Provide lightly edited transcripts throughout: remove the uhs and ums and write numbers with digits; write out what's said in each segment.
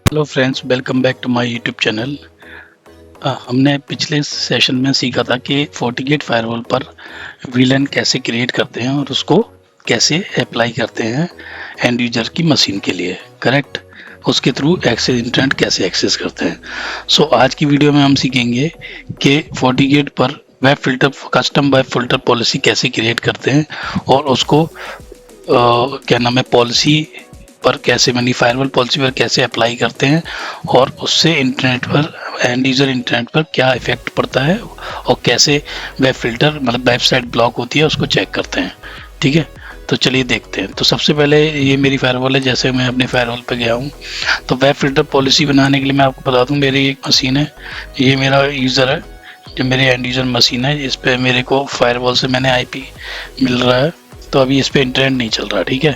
Hello friends, welcome back to my YouTube channel. हमने पिछले session में सीखा था कि FortiGate फायरवॉल पर वीलन कैसे क्रिएट करते हैं और उसको कैसे अप्लाई करते हैं एंड यूजर की मशीन के लिए, करेक्ट। उसके थ्रू एक्सेस इंटरनेट कैसे एक्सेस करते हैं। सो आज की वीडियो में हम सीखेंगे कि FortiGate पर web filter, custom web filter policy कैसे क्रिएट करते हैं और उसको क्या नाम है, पॉलिसी पर कैसे, यानी फायरवॉल पॉलिसी पर कैसे अप्लाई करते हैं और उससे इंटरनेट पर, एंड यूजर इंटरनेट पर क्या इफेक्ट पड़ता है और कैसे वेब फिल्टर, मतलब वेबसाइट ब्लॉक होती है, उसको चेक करते हैं। ठीक है, तो चलिए देखते हैं। तो सबसे पहले ये मेरी फायरवॉल है। जैसे मैं अपने फायरवॉल पे गया हूँ, तो वेब फिल्टर पॉलिसी बनाने के लिए मैं आपको बता दूँ, मेरी एक मशीन है, ये मेरा यूज़र है, जो मेरे एंड यूज़र मशीन है। इस पर मेरे को फायरवॉल से मैंने IP मिल रहा है, तो अभी इस पर इंटरनेट नहीं चल रहा। ठीक है,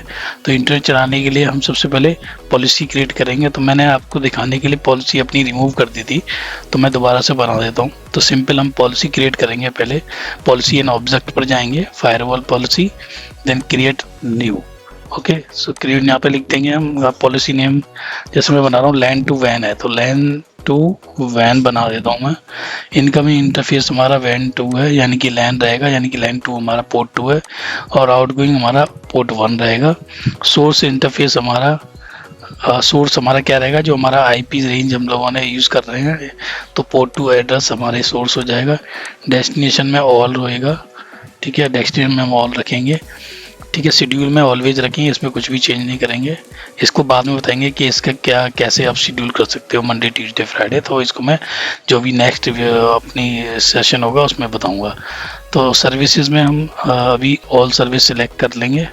तो इंटरनेट चलाने के लिए हम सबसे पहले पॉलिसी क्रिएट करेंगे। तो मैंने आपको दिखाने के लिए पॉलिसी अपनी रिमूव कर दी थी, तो मैं दोबारा से बना देता हूँ। तो सिंपल हम पॉलिसी क्रिएट करेंगे। पहले पॉलिसी एंड ऑब्जेक्ट पर जाएंगे, firewall policy, then create new. Okay, so create यहाँ पे लिख देंगे हम पॉलिसी नेम। जैसे मैं बना रहा हूँ लैन टू वैन है, तो लैन टू वैन बना देता हूँ मैं। इनकमिंग इंटरफेस हमारा वैन 2 है, यानी कि लैन रहेगा, यानी कि लैन 2 हमारा पोर्ट 2 है, और आउटगोइंग हमारा पोर्ट 1 रहेगा। सोर्स इंटरफेस हमारा सोर्स हमारा क्या रहेगा, जो हमारा IP रेंज हम लोगों ने यूज़ कर रहे हैं, तो पोर्ट 2 एड्रेस हमारे सोर्स हो जाएगा। डेस्टिनेशन में ऑल रहेगा। ठीक है, डेस्टिनेशन में हम ऑल रखेंगे। ठीक है, शेड्यूल में ऑलवेज रखेंगे, इसमें कुछ भी चेंज नहीं करेंगे। इसको बाद में बताएंगे कि इसका क्या, कैसे आप शेड्यूल कर सकते हो मंडे ट्यूसडे फ्राइडे, तो इसको मैं जो भी नेक्स्ट अपनी सेशन होगा उसमें बताऊंगा। तो सर्विसेज में हम अभी ऑल सर्विस सिलेक्ट कर लेंगे,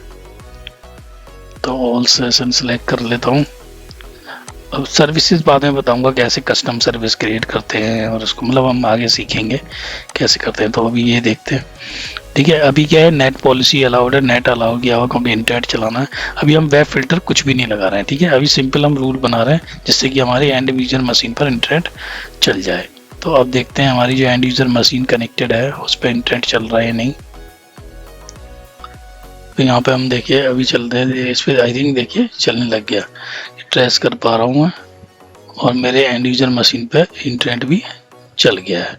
तो ऑल सेशन सिलेक्ट कर लेता हूँ। अब सर्विसेज बाद में बताऊंगा कैसे कस्टम सर्विस क्रिएट करते हैं, और उसको मतलब हम आगे सीखेंगे कैसे करते हैं। तो अभी ये देखते हैं। ठीक है, अभी क्या है, नेट पॉलिसी अलाउड है, नेट अलाउ किया हुआ क्योंकि इंटरनेट चलाना है। अभी हम वेब फिल्टर कुछ भी नहीं लगा रहे हैं। ठीक है, अभी सिंपल हम रूल बना रहे हैं जिससे कि हमारी एंड यूजर मशीन पर इंटरनेट चल जाए। तो अब देखते हैं हमारी जो एंड यूजर मशीन कनेक्टेड है उस पर इंटरनेट चल रहा है या नहीं। तो यहाँ पे हम देखिए अभी चलते हैं इस पर, आई थिंक देखिए चलने लग गया, ट्रेस कर पा रहा हूँ मैं, और मेरे एंड यूजर मशीन पे इंटरनेट भी चल गया है।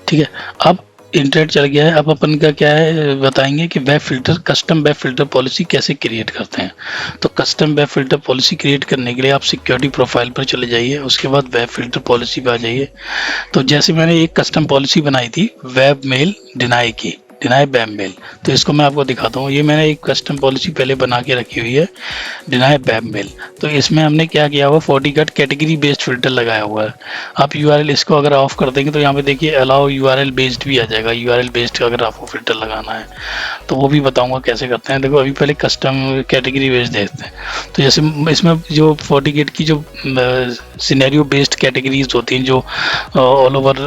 ठीक है, अब इंटरनेट चल गया है। अब अपन का क्या है, बताएंगे कि web filter, custom web filter policy कैसे क्रिएट करते हैं। तो custom web filter policy create करने के लिए आप सिक्योरिटी प्रोफाइल पर चले जाइए, उसके बाद वेब फिल्टर पॉलिसी पे आ जाइए। तो जैसे मैंने एक कस्टम पॉलिसी बनाई थी वेब मेल डिनाई की, डिनाई वेब मेल, तो इसको मैं आपको दिखाता हूँ। ये मैंने एक कस्टम पॉलिसी पहले बना के रखी हुई है, डिनाई वेब मेल। तो इसमें हमने क्या किया हुआ, FortiGate कैटेगरी बेस्ड फिल्टर लगाया हुआ है। आप URL इसको अगर ऑफ कर देंगे तो यहाँ पे देखिए अलाउ URL बेस्ड भी आ जाएगा। URL बेस्ड अगर आपको फिल्टर लगाना है तो वो भी बताऊंगा कैसे करते हैं। देखो अभी पहले कस्टम कैटेगरी बेस्ड देखते हैं। तो जैसे इसमें जो FortiGate की जो सिनेरियो बेस्ड कैटेगरीज होती हैं, जो ऑल ओवर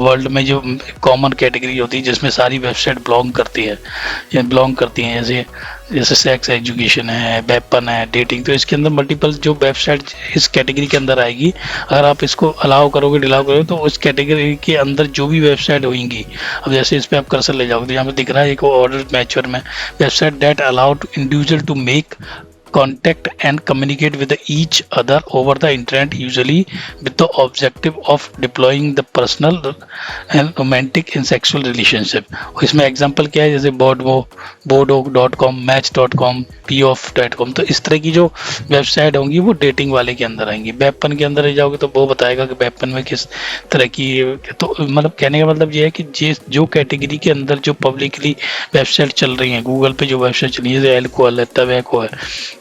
वर्ल्ड में जो कॉमन कैटेगरी होती है जिसमें सारी वेबसाइट बिलोंग करती है, या बिलोंग करती हैं, जैसे जैसे सेक्स एजुकेशन है, वेपन है, डेटिंग, तो इसके अंदर मल्टीपल जो वेबसाइट इस कैटेगरी के अंदर आएगी। अगर आप इसको अलाउ करोगे, डिलाउ करोगे, तो उस कैटेगरी के अंदर जो भी वेबसाइट होंगी, अब जैसे इस पर आप कर्सर ले जाओगे तो यहाँ पे दिख रहा है एक ऑर्डर मैच्योर में, website that allowed individual to make contact and communicate with each other over the internet, usually with the objective of deploying the personal and romantic and sexual relationship। और इसमें एग्जांपल क्या है, जैसे bodo.com, match.com, pof.com। तो इस तरह की जो वेबसाइट होंगी वो डेटिंग वाले के अंदर आएंगी। वेपन के अंदर जाओगे तो वो बताएगा कि वेपन में किस तरह की, तो मतलब कहने का मतलब ये है कि जो कैटेगरी के अंदर जो पब्लिकली वेबसाइट चल रही है, गूगल पे जो वेबसाइट चली है, जैसे एल्कोहल है, टबैको है,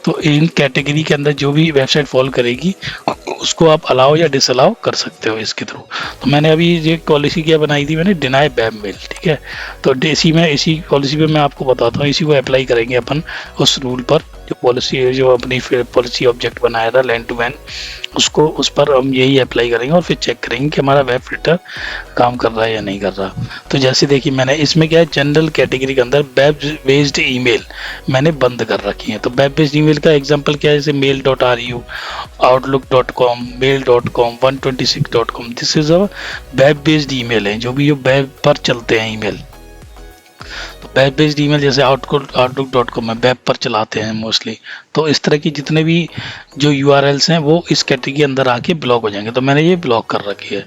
तो इन कैटेगरी के अंदर जो भी वेबसाइट फॉल करेगी उसको आप अलाउ या डिसअलाउ कर सकते हो इसके थ्रू। तो मैंने अभी ये पॉलिसी क्या बनाई थी, मैंने डिनाई वेब मेल। ठीक है, तो इसी पॉलिसी पे मैं आपको बताता हूँ, इसी को अप्लाई करेंगे अपन उस रूल पर, जो पॉलिसी, जो अपनी पॉलिसी ऑब्जेक्ट बनाया था लैन टू वैन, उसको उस पर हम यही अप्लाई करेंगे और फिर चेक करेंगे कि हमारा वेब फिल्टर काम कर रहा है या नहीं कर रहा। तो जैसे देखिए मैंने इसमें क्या है, जनरल कैटेगरी के अंदर वेब बेस्ड ईमेल मैंने बंद कर रखी है। तो वेब बेस्ड ईमेल का एग्जांपल क्या है, जैसे mail.ru, outlook.com, mail.com, 126.com, this is a web based email है, जो भी वेब पर चलते हैं ईमेल। तो वेब बेस्ड ईमेल जैसे outlook.com में वेब पर चलाते हैं मोस्टली, तो इस तरह की जितने भी जो URLs हैं वो इस कैटेगरी के अंदर आके ब्लॉक हो जाएंगे। तो मैंने ये ब्लॉक कर रखी है।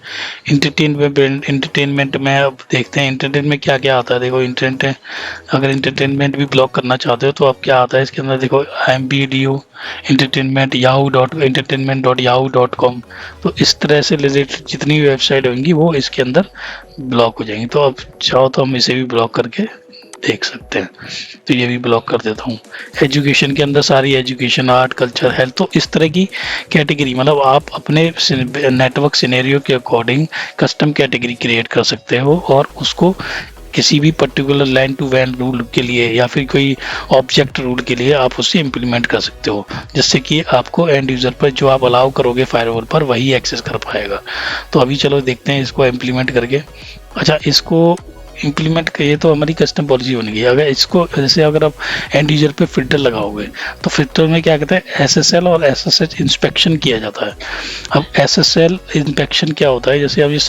इंटरटेनमेंट में अब देखते हैं इंटरटेनमेंट में क्या क्या आता है। देखो अगर इंटरटेनमेंट भी ब्लॉक करना चाहते हो तो अब क्या आता है इसके अंदर, देखो MBDU इंटरटेनमेंट entertainment.yahoo.com। तो इस तरह से रिलेटेड जितनी भी वेबसाइट होंगी वो इसके अंदर ब्लॉक हो जाएंगी। तो अब चाहो तो हम इसे भी ब्लॉक करके देख सकते हैं। तो ये भी ब्लॉक कर देता हूँ। एजुकेशन के अंदर सारी एजुकेशन, आर्ट, कल्चर, हेल्थ, तो इस तरह की कैटेगरी, मतलब आप अपने नेटवर्क सिनेरियो के अकॉर्डिंग कस्टम कैटेगरी क्रिएट कर सकते हो और उसको किसी भी particular LAN to WAN rule के लिए या फिर कोई ऑब्जेक्ट रूल के लिए आप उससे इम्प्लीमेंट कर सकते हो, जिससे कि आपको एंड यूज़र पर जो आप अलाउ करोगे फायरवॉल पर वही एक्सेस कर पाएगा। तो अभी चलो देखते हैं इसको इम्प्लीमेंट करके। अच्छा, इसको इम्प्लीमेंट करिए तो हमारी कस्टम पॉलिसी बन गई। अगर इसको जैसे अगर आप एंड यूजर पे फिल्टर लगाओगे तो फिल्टर में क्या कहते हैं, SSL और SSH इंस्पेक्शन किया जाता है। अब SSL इंस्पेक्शन क्या होता है, जैसे अब ये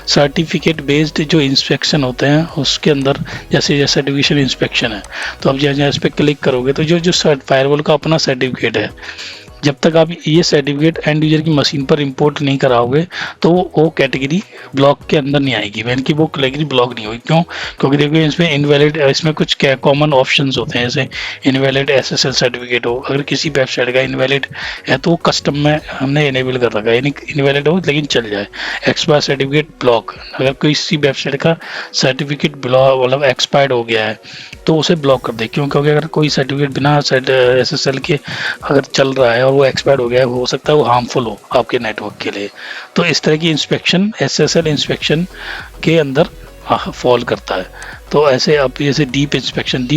सर्टिफिकेट बेस्ड जो इंस्पेक्शन होते हैं उसके अंदर जैसे सर्टिफिकेशन इंस्पेक्शन है, तो अब जहाँ इस पर क्लिक करोगे तो जो फायरवॉल का अपना सर्टिफिकेट है, जब तक आप ये सर्टिफिकेट एंड यूजर की मशीन पर इंपोर्ट नहीं कराओगे तो वो कैटेगरी ब्लॉक के अंदर नहीं आएगी, यानी कि वो कैटेगरी ब्लॉक नहीं होगी। क्यों? क्योंकि देखो इसमें इनवैलिड, इसमें कुछ कॉमन ऑप्शंस होते हैं, जैसे इनवैलिड SSL सर्टिफिकेट हो, अगर किसी वेबसाइट का इनवैलिड है तो वो कस्टम में हमने इनेबल कर रखा है, यानी इनवैलिड हो लेकिन चल जाए। एक्सपायर सर्टिफिकेट ब्लॉक, अगर किसी वेबसाइट का सर्टिफिकेट ब्लॉक मतलब एक्सपायर्ड हो गया है तो उसे ब्लॉक कर दे। क्यों? क्योंकि अगर कोई सर्टिफिकेट बिना SSL के अगर चल रहा है और वो एक्सपायर्ड हो गया है, हो सकता है वो हार्मफुल हो आपके नेटवर्क के लिए। तो इस तरह की इंस्पेक्शन SSL इंस्पेक्शन के अंदर फॉल करता है। तो ऐसे अब जैसे डीप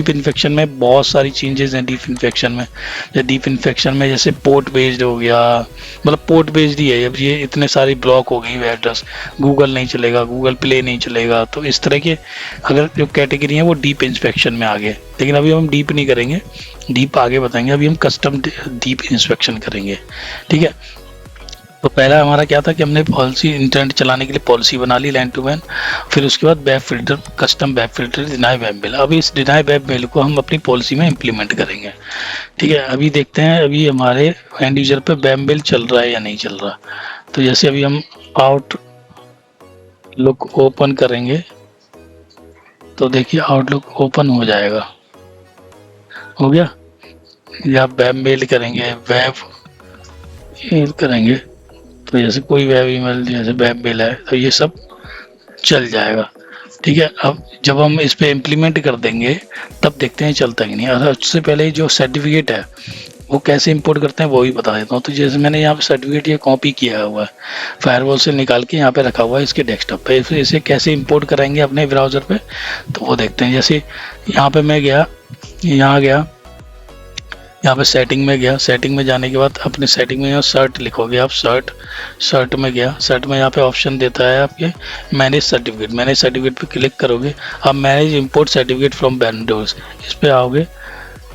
इन्फेक्शन में बहुत सारी चेंजेस हैं। डीप इन्फेक्शन में जैसे पोर्ट बेस्ड हो गया, मतलब पोर्ट बेस्ड ही है। अब ये इतने सारी ब्लॉक हो गई एड्रेस, गूगल नहीं चलेगा, गूगल प्ले नहीं चलेगा। तो इस तरह के अगर जो कैटेगरी है वो डीप इंस्पेक्शन में आ गए, लेकिन अभी हम डीप नहीं करेंगे, डीप आगे बताएंगे। अभी हम कस्टम डीप इंस्पेक्शन करेंगे, ठीक है। तो पहला हमारा क्या था कि हमने पॉलिसी इंटरनेट चलाने के लिए पॉलिसी बना ली LAN to WAN, फिर उसके बाद web filter, custom web filter, deny web mail. अभी इस डिनाई वेब मेल को हम अपनी पॉलिसी में इम्प्लीमेंट करेंगे, ठीक है। अभी देखते हैं अभी हमारे एंड यूजर पे वेब मेल चल रहा है या नहीं चल रहा। तो जैसे अभी हम आउटलुक ओपन करेंगे तो देखिए आउटलुक ओपन हो जाएगा, हो गया। या वेब मेल करेंगे, वेब मेल करेंगे तो जैसे कोई वेब ईमेल जैसे वेब मेल है तो ये सब चल जाएगा, ठीक है। अब जब हम इस पे इम्प्लीमेंट कर देंगे तब देखते हैं चलता कि नहीं। और उससे पहले जो सर्टिफिकेट है वो कैसे इंपोर्ट करते हैं वो भी बता देता हूँ। तो जैसे मैंने यहाँ पे सर्टिफिकेट ये कॉपी किया हुआ है, फायरवॉल से निकाल के यहाँ पे रखा हुआ है इसके डेस्कटॉप पे। फिर इसे कैसे इंपोर्ट कराएंगे अपने ब्राउज़र पे तो वो देखते हैं। जैसे यहाँ पे मैं गया, यहाँ पे सेटिंग में गया, सेटिंग में जाने के बाद अपने सेटिंग में यहाँ सर्ट लिखोगे आप, सर्ट में गया, सर्ट में यहाँ पे ऑप्शन देता है आपके मैनेज सर्टिफिकेट पे क्लिक करोगे। अब manage import certificate from vendors इस पे आओगे,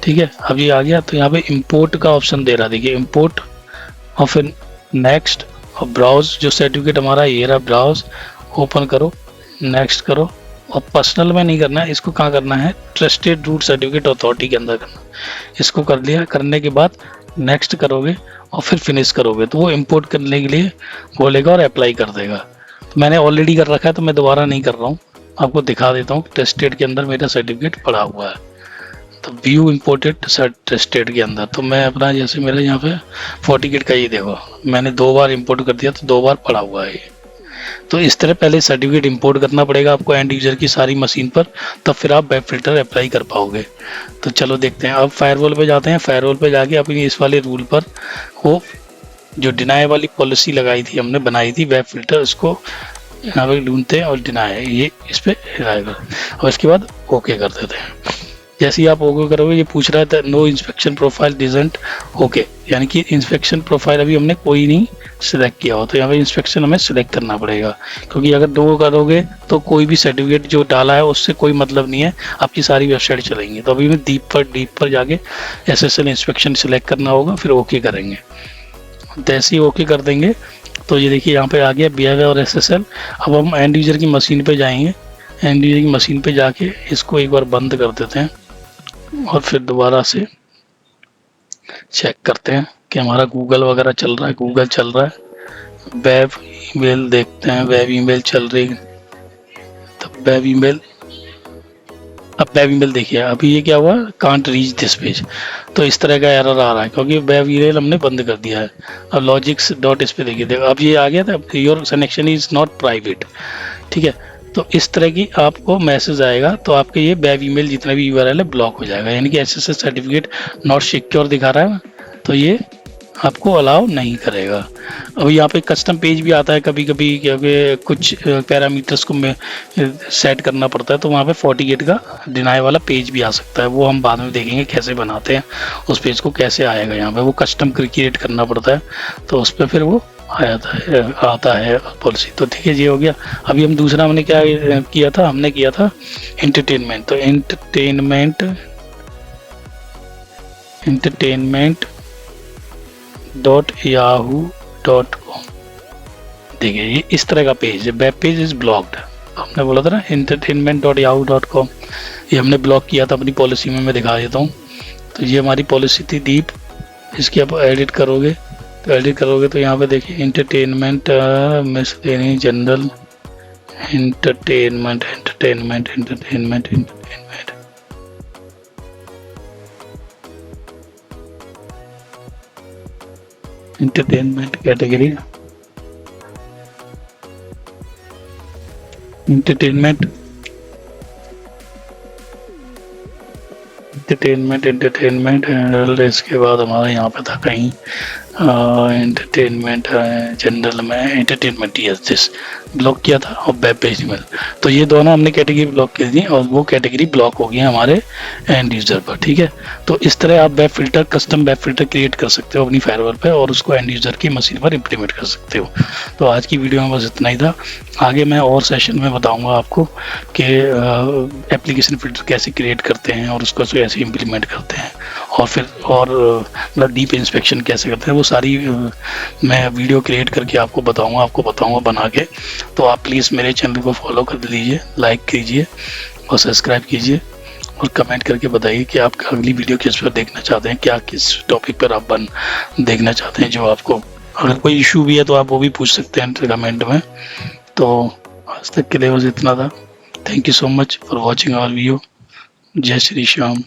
ठीक है। अभी आ गया तो यहाँ पे इंपोर्ट का ऑप्शन दे रहा, देखिए इंपोर्ट, और फिर नेक्स्ट और ब्राउज। जो सर्टिफिकेट हमारा ये रहा, ब्राउज ओपन करो, नेक्स्ट करो। और पर्सनल में नहीं करना है इसको, कहाँ करना है, ट्रस्टेड रूट सर्टिफिकेट अथॉरिटी के अंदर करना। इसको कर लिया, करने के बाद नेक्स्ट करोगे और फिर फिनिश करोगे तो वो इंपोर्ट करने के लिए बोलेगा और अप्लाई कर देगा। तो मैंने ऑलरेडी कर रखा है तो मैं दोबारा नहीं कर रहा हूँ, आपको दिखा देता हूँ। ट्रस्टेड के अंदर मेरा सर्टिफिकेट पड़ा हुआ है, तो व्यू इम्पोर्टेड ट्रस्टेड के अंदर तो मैं अपना जैसे मेरा यहाँ पे FortiGate का ये देखो मैंने 2 बार इंपोर्ट कर दिया तो 2 बार पड़ा हुआ है। तो इस तरह पहले सर्टिफिकेट इंपोर्ट करना पड़ेगा आपको एंड यूजर की सारी मशीन पर, तब फिर आप वेब फिल्टर अप्लाई कर पाओगे। तो चलो देखते हैं। अब फायरवॉल पे जाते हैं, फायरवॉल पे जाके अपनी इस वाले रूल पर वो जो डिनाई वाली पॉलिसी लगाई थी हमने, बनाई थी वेब फिल्टर, उसको यहाँ पे ढूंढते हैं और डिनाई ये इस पर आएगा और इसके बाद ओके कर देते हैं। जैसे ही आप ओके करोगे ये पूछ रहा था नो इंस्पेक्शन प्रोफाइल डिजंट ओके, यानी कि इंस्पेक्शन प्रोफाइल अभी हमने कोई नहीं सिलेक्ट किया हो, तो यहाँ पे इंस्पेक्शन हमें सिलेक्ट करना पड़ेगा। क्योंकि अगर 2 करोगे तो कोई भी सर्टिफिकेट जो डाला है उससे कोई मतलब नहीं है, आपकी सारी वेबसाइट चलेंगी। तो अभी हमें डीप पर जाके SSL इंस्पेक्शन सिलेक्ट करना होगा, फिर ओके करेंगे। जैसे ही ओके कर देंगे तो ये देखिए यहाँ पे आ गया बिहेवियर और SSL। अब हम एंड यूजर की मशीन पे जाएंगे, एंड यूजर मशीन पे जाके इसको एक बार बंद कर देते हैं और फिर दोबारा से चेक करते हैं कि हमारा गूगल वगैरह चल रहा है। गूगल चल रहा है। वेब ईमेल देखते हैं, वेब ईमेल चल रही है। तो वेब ईमेल, अब वेब ईमेल देखिए, अभी ये क्या हुआ, कांट रीच दिस पेज, तो इस तरह का एरर आ रहा है क्योंकि वेब ईमेल हमने बंद कर दिया है। अब लॉजिक्स डॉट इस पे देखिए, देखो अब ये आ गया था, your connection is not private, ठीक है। तो इस तरह की आपको मैसेज आएगा, तो आपके ये वेब ईमेल जितना भी यूआरएल है ब्लॉक हो जाएगा, यानी कि एसएसएल सर्टिफिकेट नॉट सिक्योर दिखा रहा है ना, तो ये आपको अलाउ नहीं करेगा। अब यहाँ पे कस्टम पेज भी आता है कभी कभी, क्योंकि कुछ पैरामीटर्स को सेट करना पड़ता है, तो वहाँ पे 48 का डिनाई वाला पेज भी आ सकता है। वो हम बाद में देखेंगे कैसे बनाते हैं, उस पेज को कैसे आएगा। यहाँ पे वो कस्टम क्रिएट करना पड़ता है, तो उस पर फिर वो आता है पॉलिसी। तो ठीक है, ये हो गया। अभी हम दूसरा हमने क्या किया था, हमने किया था एंटरटेनमेंट। तो एंटरटेनमेंट .yahoo.com, देखिए ये इस तरह का पेज है, वेब पेज इज ब्लॉक्ड। हमने बोला था ना entertainment.yahoo.com, ये हमने ब्लॉक किया था अपनी पॉलिसी में। मैं दिखा देता हूँ। तो ये हमारी पॉलिसी थी दीप, इसकी आप एडिट करोगे तो यहाँ पे देखिए entertainment miscellaneous general entertainment category entertainment इसके बाद हमारा यहाँ पे था कहीं एंटरटेनमेंट जनरल में एंटरटेनमेंट दिस ब्लॉक किया था, और वेब पेज में। तो ये दोनों हमने कैटेगरी ब्लॉक कर दी और वो कैटेगरी ब्लॉक हो गई हमारे एंड यूजर पर, ठीक है। तो इस तरह आप web filter, custom web filter create कर सकते हो अपनी फायरवॉल पे और उसको एंड यूजर की मशीन पर इम्प्लीमेंट कर सकते हो। तो आज की वीडियो में बस इतना ही था। आगे मैं और सेशन में बताऊंगा आपको कि एप्लीकेशन फिल्टर कैसे क्रिएट करते हैं और उसको कैसे इम्प्लीमेंट करते हैं, और फिर मतलब डीप इंस्पेक्शन कैसे करते हैं, वो सारी मैं वीडियो क्रिएट करके आपको बताऊंगा बना के। तो आप प्लीज़ मेरे चैनल को फॉलो कर लीजिए, लाइक कीजिए और सब्सक्राइब कीजिए, और कमेंट करके बताइए कि आप अगली वीडियो किस पर देखना चाहते हैं, क्या किस टॉपिक पर आप देखना चाहते हैं। जो आपको अगर कोई इशू भी है तो आप वो भी पूछ सकते हैं कमेंट में। तो आज तक के लिए बस इतना था। Thank you so much for watching our video. जय श्री श्याम।